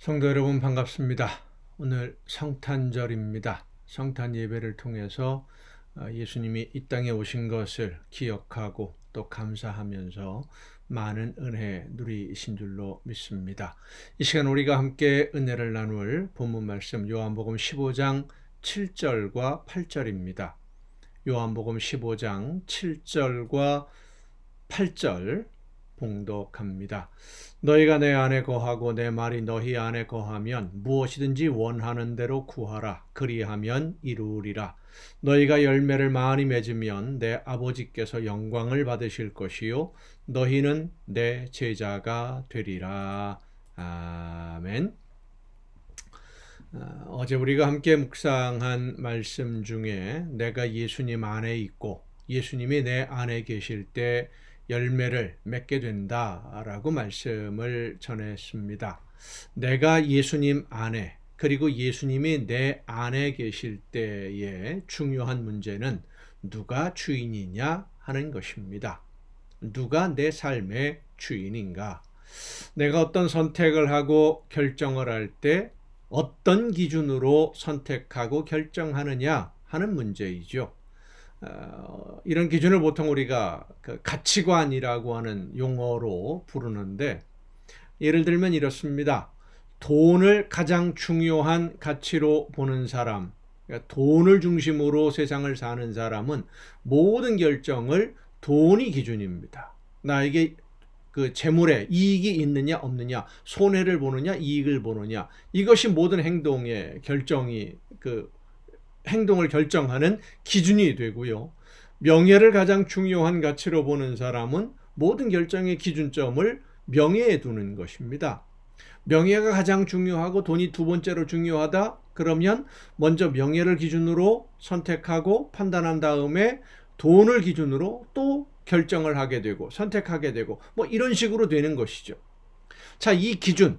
성도 여러분 반갑습니다. 오늘 성탄절입니다. 성탄 예배를 통해서 예수님이 이 땅에 오신 것을 기억하고 또 감사하면서 많은 은혜 누리신 줄로 믿습니다. 이 시간 우리가 함께 은혜를 나눌 본문 말씀 요한복음 15장 7절과 8절입니다. 요한복음 15장 7절과 8절 봉독합니다. 너희가 내 안에 거하고 내 말이 너희 안에 거하면 무엇이든지 원하는 대로 구하라. 그리하면 이루리라. 너희가 열매를 많이 맺으면 내 아버지께서 영광을 받으실 것이요 너희는 내 제자가 되리라. 아멘. 어제 우리가 함께 묵상한 말씀 중에 내가 예수님 안에 있고 예수님이 내 안에 계실 때 열매를 맺게 된다라고 말씀을 전했습니다. 내가 예수님 안에 그리고 예수님이 내 안에 계실 때의 중요한 문제는 누가 주인이냐 하는 것입니다. 누가 내 삶의 주인인가? 내가 어떤 선택을 하고 결정을 할 때 어떤 기준으로 선택하고 결정하느냐 하는 문제이죠. 이런 기준을 보통 우리가 가치관이라고 하는 용어로 부르는데, 예를 들면 이렇습니다. 돈을 가장 중요한 가치로 보는 사람, 그러니까 돈을 중심으로 세상을 사는 사람은 모든 결정을 돈이 기준입니다. 나에게 그 재물에 이익이 있느냐 없느냐, 손해를 보느냐 이익을 보느냐, 이것이 모든 행동의 결정이 행동을 결정하는 기준이 되고요. 명예를 가장 중요한 가치로 보는 사람은 모든 결정의 기준점을 명예에 두는 것입니다. 명예가 가장 중요하고 돈이 두 번째로 중요하다? 그러면 먼저 명예를 기준으로 선택하고 판단한 다음에 돈을 기준으로 또 결정을 하게 되고 선택하게 되고 이런 식으로 되는 것이죠. 자, 이 기준,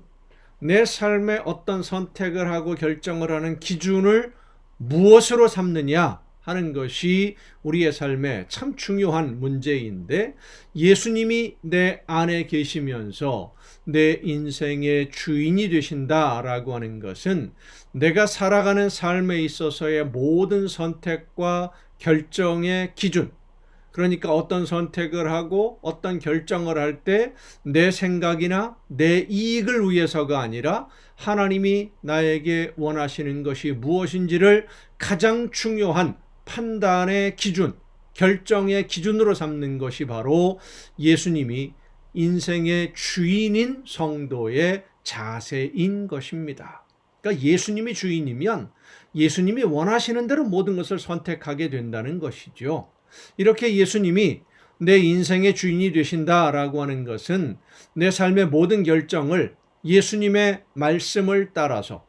내 삶에 어떤 선택을 하고 결정을 하는 기준을 무엇으로 삼느냐 하는 것이 우리의 삶에 참 중요한 문제인데, 예수님이 내 안에 계시면서 내 인생의 주인이 되신다라고 하는 것은 내가 살아가는 삶에 있어서의 모든 선택과 결정의 기준, 그러니까 어떤 선택을 하고 어떤 결정을 할 때 내 생각이나 내 이익을 위해서가 아니라 하나님이 나에게 원하시는 것이 무엇인지를 가장 중요한 판단의 기준, 결정의 기준으로 삼는 것이 바로 예수님이 인생의 주인인 성도의 자세인 것입니다. 그러니까 예수님이 주인이면 예수님이 원하시는 대로 모든 것을 선택하게 된다는 것이죠. 이렇게 예수님이 내 인생의 주인이 되신다라고 하는 것은 내 삶의 모든 결정을 예수님의 말씀을 따라서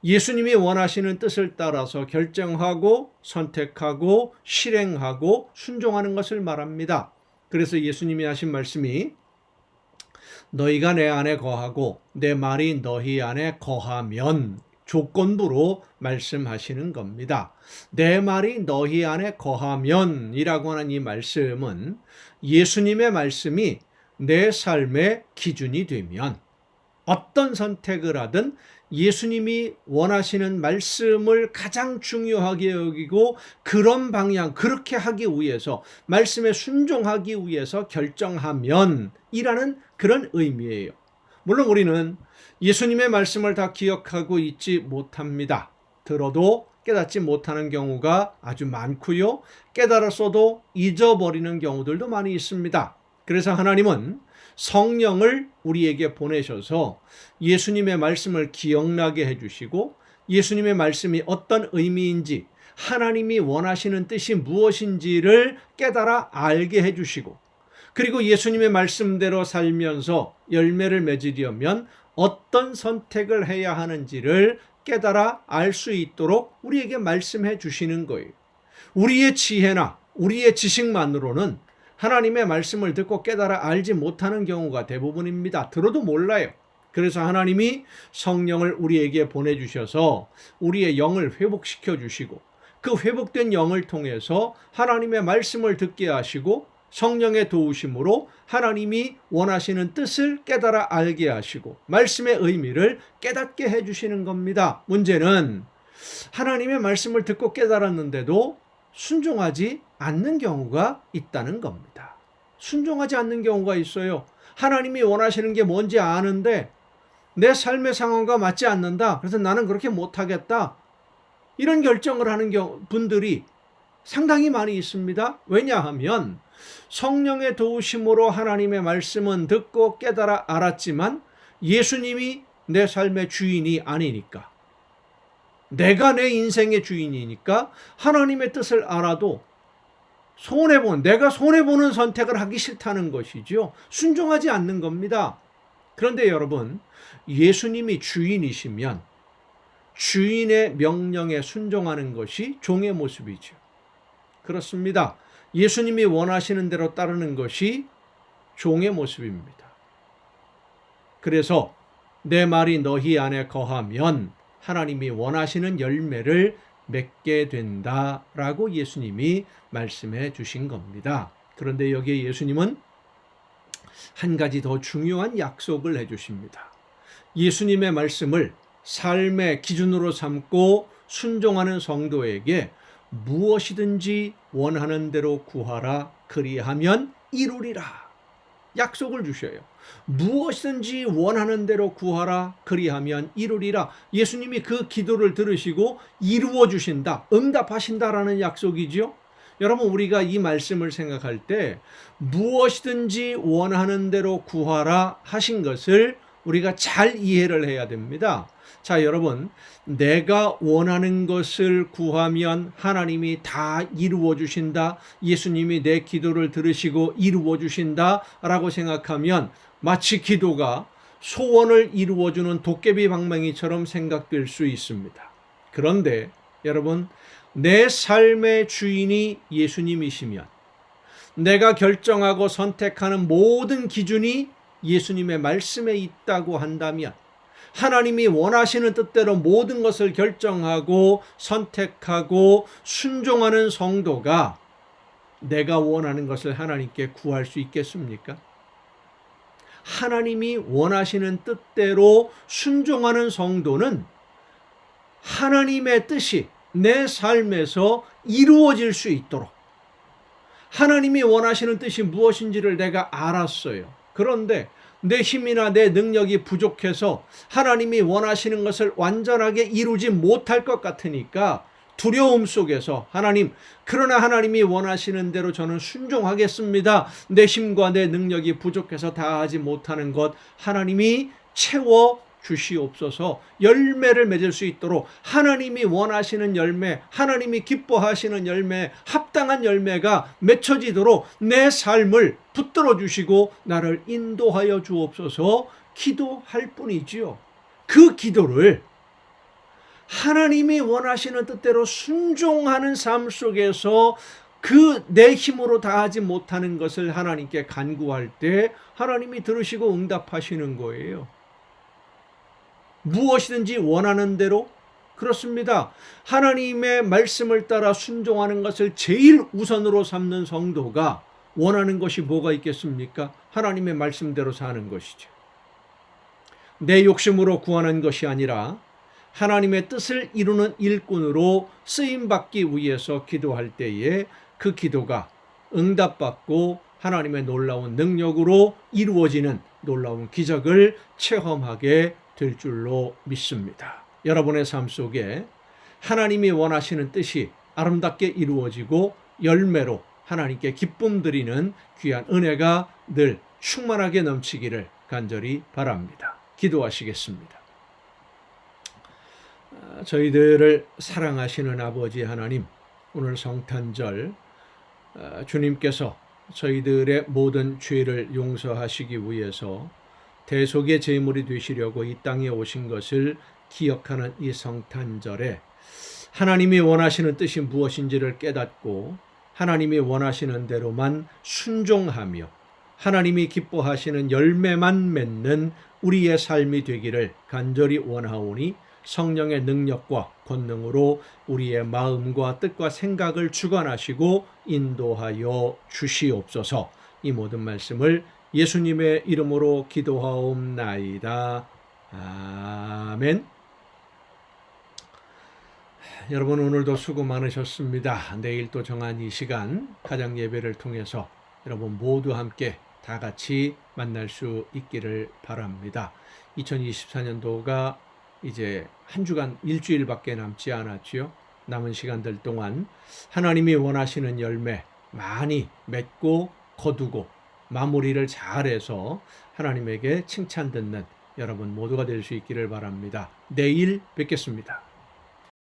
예수님이 원하시는 뜻을 따라서 결정하고 선택하고 실행하고 순종하는 것을 말합니다. 그래서 예수님이 하신 말씀이 너희가 내 안에 거하고 내 말이 너희 안에 거하면, 조건부로 말씀하시는 겁니다. 내 말이 너희 안에 거하면 이라고 하는 이 말씀은 예수님의 말씀이 내 삶의 기준이 되면 어떤 선택을 하든 예수님이 원하시는 말씀을 가장 중요하게 여기고 그런 방향, 그렇게 하기 위해서, 말씀에 순종하기 위해서 결정하면 이라는 그런 의미예요. 물론 우리는 예수님의 말씀을 다 기억하고 있지 못합니다. 들어도 깨닫지 못하는 경우가 아주 많고요. 깨달았어도 잊어버리는 경우들도 많이 있습니다. 그래서 하나님은 성령을 우리에게 보내셔서 예수님의 말씀을 기억나게 해주시고, 예수님의 말씀이 어떤 의미인지, 하나님이 원하시는 뜻이 무엇인지를 깨달아 알게 해주시고, 그리고 예수님의 말씀대로 살면서 열매를 맺으려면 어떤 선택을 해야 하는지를 깨달아 알 수 있도록 우리에게 말씀해 주시는 거예요. 우리의 지혜나 우리의 지식만으로는 하나님의 말씀을 듣고 깨달아 알지 못하는 경우가 대부분입니다. 들어도 몰라요. 그래서 하나님이 성령을 우리에게 보내주셔서 우리의 영을 회복시켜 주시고, 그 회복된 영을 통해서 하나님의 말씀을 듣게 하시고 성령의 도우심으로 하나님이 원하시는 뜻을 깨달아 알게 하시고 말씀의 의미를 깨닫게 해주시는 겁니다. 문제는 하나님의 말씀을 듣고 깨달았는데도 순종하지 않는 경우가 있다는 겁니다. 순종하지 않는 경우가 있어요. 하나님이 원하시는 게 뭔지 아는데 내 삶의 상황과 맞지 않는다. 그래서 나는 그렇게 못하겠다. 이런 결정을 하는 분들이 상당히 많이 있습니다. 왜냐하면 성령의 도우심으로 하나님의 말씀은 듣고 깨달아 알았지만 예수님이 내 삶의 주인이 아니니까, 내가 내 인생의 주인이니까 하나님의 뜻을 알아도 내가 손해보는 선택을 하기 싫다는 것이죠. 순종하지 않는 겁니다. 그런데 여러분, 예수님이 주인이시면 주인의 명령에 순종하는 것이 종의 모습이죠. 그렇습니다. 예수님이 원하시는 대로 따르는 것이 종의 모습입니다. 그래서 내 말이 너희 안에 거하면 하나님이 원하시는 열매를 맺게 된다라고 예수님이 말씀해 주신 겁니다. 그런데 여기에 예수님은 한 가지 더 중요한 약속을 해 주십니다. 예수님의 말씀을 삶의 기준으로 삼고 순종하는 성도에게 무엇이든지 원하는 대로 구하라 그리하면 이루리라 약속을 주셔요. 무엇이든지 원하는 대로 구하라 그리하면 이루리라. 예수님이 그 기도를 들으시고 이루어 주신다, 응답하신다라는 약속이죠. 여러분, 우리가 이 말씀을 생각할 때 무엇이든지 원하는 대로 구하라 하신 것을 우리가 잘 이해를 해야 됩니다. 자, 여러분, 내가 원하는 것을 구하면 하나님이 다 이루어 주신다, 예수님이 내 기도를 들으시고 이루어 주신다 라고 생각하면 마치 기도가 소원을 이루어주는 도깨비 방망이처럼 생각될 수 있습니다. 그런데 여러분, 내 삶의 주인이 예수님이시면, 내가 결정하고 선택하는 모든 기준이 예수님의 말씀에 있다고 한다면, 하나님이 원하시는 뜻대로 모든 것을 결정하고 선택하고 순종하는 성도가 내가 원하는 것을 하나님께 구할 수 있겠습니까? 하나님이 원하시는 뜻대로 순종하는 성도는 하나님의 뜻이 내 삶에서 이루어질 수 있도록, 하나님이 원하시는 뜻이 무엇인지를 내가 알았어요. 그런데 내 힘이나 내 능력이 부족해서 하나님이 원하시는 것을 완전하게 이루지 못할 것 같으니까 두려움 속에서 그러나 하나님이 원하시는 대로 저는 순종하겠습니다. 내 힘과 내 능력이 부족해서 다 하지 못하는 것 하나님이 채워 주시옵소서. 열매를 맺을 수 있도록 하나님이 원하시는 열매, 하나님이 기뻐하시는 열매, 합당한 열매가 맺혀지도록 내 삶을 붙들어 주시고 나를 인도하여 주옵소서 기도할 뿐이지요. 그 기도를 하나님이 원하시는 뜻대로 순종하는 삶 속에서 내 힘으로 다 하지 못하는 것을 하나님께 간구할 때 하나님이 들으시고 응답하시는 거예요. 무엇이든지 원하는 대로, 그렇습니다. 하나님의 말씀을 따라 순종하는 것을 제일 우선으로 삼는 성도가 원하는 것이 뭐가 있겠습니까? 하나님의 말씀대로 사는 것이죠. 내 욕심으로 구하는 것이 아니라 하나님의 뜻을 이루는 일꾼으로 쓰임받기 위해서 기도할 때에 그 기도가 응답받고 하나님의 놀라운 능력으로 이루어지는 놀라운 기적을 체험하게 될 줄로 믿습니다. 여러분의 삶 속에 하나님이 원하시는 뜻이 아름답게 이루어지고 열매로 하나님께 기쁨 드리는 귀한 은혜가 늘 충만하게 넘치기를 간절히 바랍니다. 기도하시겠습니다. 저희들을 사랑하시는 아버지 하나님, 오늘 성탄절 주님께서 저희들의 모든 죄를 용서하시기 위해서 대속의 제물이 되시려고 이 땅에 오신 것을 기억하는 이 성탄절에 하나님이 원하시는 뜻이 무엇인지를 깨닫고 하나님이 원하시는 대로만 순종하며 하나님이 기뻐하시는 열매만 맺는 우리의 삶이 되기를 간절히 원하오니 성령의 능력과 권능으로 우리의 마음과 뜻과 생각을 주관하시고 인도하여 주시옵소서. 이 모든 말씀을 예수님의 이름으로 기도하옵나이다. 아멘. 여러분, 오늘도 수고 많으셨습니다. 내일 또 정한 이 시간 가정 예배를 통해서 여러분 모두 함께 다 같이 만날 수 있기를 바랍니다. 2024년도가 이제 한 주간 일주일밖에 남지 않았지요. 남은 시간들 동안 하나님이 원하시는 열매 많이 맺고 거두고 마무리를 잘해서 하나님에게 칭찬 듣는 여러분 모두가 될 수 있기를 바랍니다. 내일 뵙겠습니다.